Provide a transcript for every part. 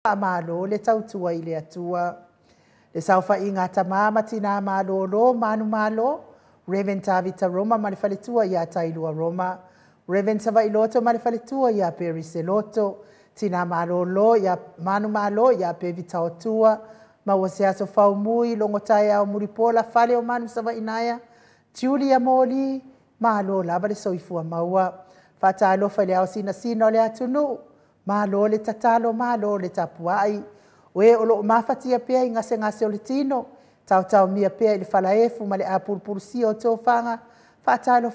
Malo le tautua I le atua. Le saufa I ngā tamama tina malo lo manu malo. Reverend Tavita Roma ma le faletua ia Tailua Roma. Reverend Savailoto ma le faletua ia Peri Seloto. Tina malo lo ia manu malo ia Pevita Otua. Ma waseaso faumui longo tai au muripola fale o manu Savainaya. Julia Moli malo lava le soifua maua. Fata alofa le au sina o le atunu. Malo le tatalo, malo le tapuai. Oe olo mafatia pia I ngase o le tino. Tau mia pia I le falaefu ma le apurupuru si o tōwhanga. Whātalo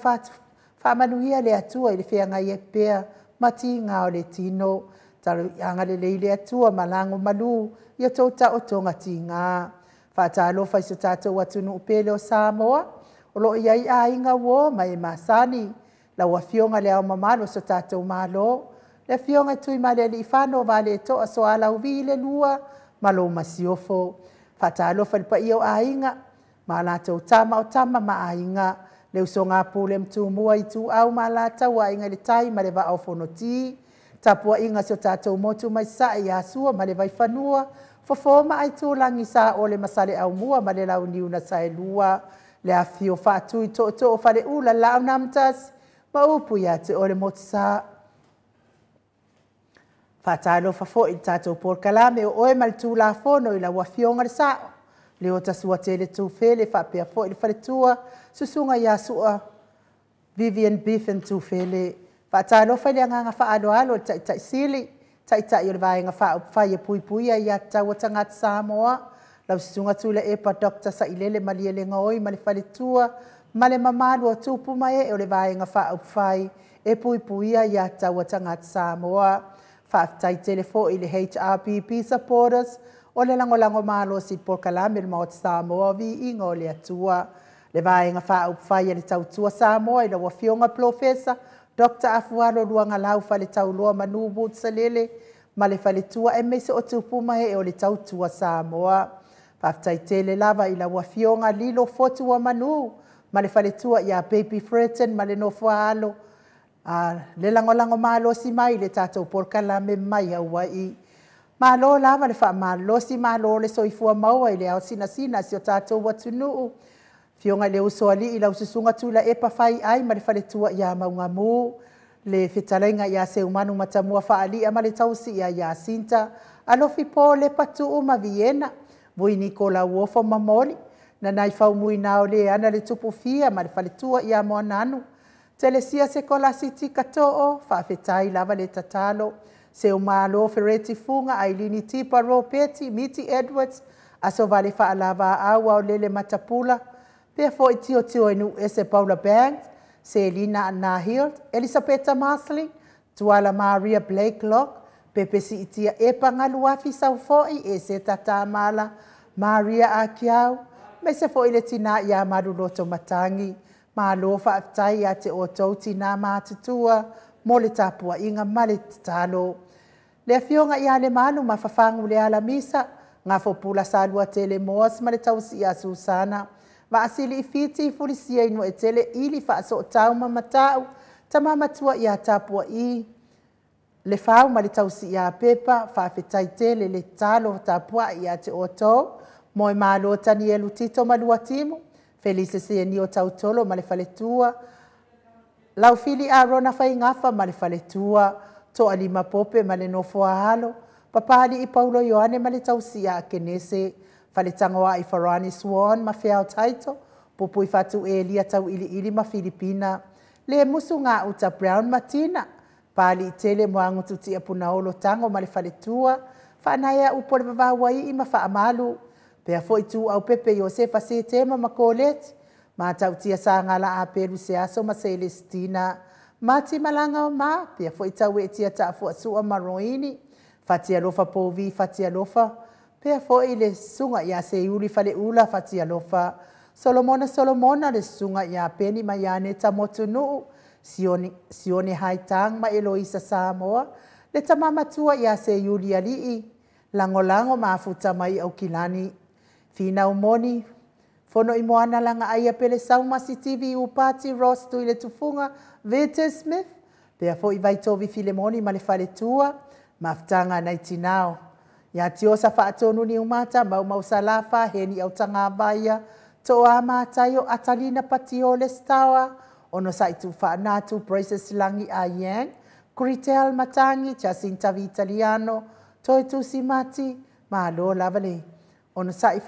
whamanuia le atua I le whianga I e pia mati ngā o le tino. Talo anga le leile atua malango malu I o tōta o tonga ti ngā. Whātalo whaiso tātou atunu upele o Samoa. Olo iai a inga wo mai masani. La wafionga le au mamalo so tātou malo. Le fionga tui male li whano vale to a soa lau vi le lua malo masiofo. Whatalo whalpa I o ainga. Ma la tau tama o tama ma ainga. Le uso ngā pūle mtu mua I tu au ma la tau a inga le tai ma le va au whanoti. Tapua inga so tātou motu mai sa I asua ma le vai whanua. Fofoma ai tū langi sa o le masale au mua ma le lau niuna sa e lua. Le a fio whaatui to o whare ula lau namtas. Ma upu ia te o le motu sa. Whātalo whafo I tātou por kalame o oe maltū la whono I la wafionga le sao. Le o tasua te le tūwhele whapea fo I le wharetua susunga ia sua Vivian Biffen tūwhele. Whātalo whaile nganga whaalo alo tai sili. Tai o le vaenga whai e pui ia tau tangat Samoa. Lau susunga tūle e pa Dr. Sailele malia le ngoi ma le wharetua. Ma le mamalu o tūpu mai o le vaenga whai e pui ia tau tangat Samoa. Whaftai telefo I le HRPP supporters o le lango malo si por kalame le maot Samoa vi ingo le atua. Le vaenga whai le tautua Samoa I la wafionga professor Dr. Afualo luanga lau le tauloa manubu salele ma le whaletua e mese o tupuma o le tautua Samoa. Whaftai tele lava I la wafionga lilo fotua manu ma le whaletua ia Baby Fretten ma le nofualo. Le lango malo si mai le tātou por kalame mai au ai. Malo lava le wha malo si malo le soifua maua I le au sina si o tātou watunu. Fionga le usoali I lau susunga tula e pa whai ai ma le whaletua ia maungamu. Le whetalainga ia se umanu matamua whaali ama le tausi ia sinta. Alofi po le patu uma Vienna. Vui Nikola uofo mamoli. Na nai whaumui nao le ana le tupu fia ma le whaletua ia moananu. Telesia se kola siti kato'o, whawhetai lava le tatalo, se umalo Ferretti Funga, Ailini Tipa, Ropeti, Miti Edwards, aso vale whaalava awa o lele matapula, pia fo I tio enu ese Paula Banks, se Elina Nahild, Elisabetta Marsling, Tuala Maria Blakelock, pepe si itia epa ngaluafi sau foi e se tata mala, Maria Akiau, me se foi le tina ia maruloto matangi, Malo whaatai a te o tauti nā mātutua, mo le tāpua inga male talo. Le fionga ia le manu ma whawhangu le ala misa, ngā whopula salua tele moas ma le tausi a Susana. Wa asili I fiti I furisia inu e tele ili whaaso o tau mamatau, ta mamatua ia tāpua I. Le whau ma le tausi ia pepa, whawhetai tele le talo tāpua ia te o tau, mo malo tani elu tito malua timu. Felice se ni o tautolo ma le whaletua. Lau fili a rona whai ngafa ma le whaletua. To alima pope ma le nofo halo. Papahali I Paulo Ioane ma le tausia a kenese. Whaletangoa I Farani Swan ma whiao taito. Popo I fatu e lia tau ili ma Filipina. Le musu ngā uta Brown Martina. Pali I tele moangu tuti a punaolo tango ma le whaletua. Whanaya upo le vavawai I ma whaamalu. Pea foi tu au pepe Josefa se tema makoleti. Ma tautia sa ngala a peru se aso ma Celestina. Mati malanga o ma. Pea foi tau e tia ta fua sua maroini. Fatia lofa povi, fatia lofa. Pea foi le sunga ia se iuli fale ula fatia lofa. Solomona le sunga ia peni ma iane ta motu nuu. Sione haitang ma Eloisa Samoa. Le tamamatua ia se iuli alii. Lango mafuta mai au kilani. Fina umoni, fono I moana langa aia pele sauma si TV upati Ross tu ile tufunga Vete Smith. Pea fo I vaitovi Filemoni ma le whaletua, maftanga nai tinao. Ia tio sa whaatonu ni umata mau salafa he ni au tanga baia to a mātaio atalina patio le stawa ono sa itu whaanatu Braces Langi a Yang, Kuritel Matangi, Jacinta Vitaliano, Toi Tusi Mati, Malo Lavale. Ono sa i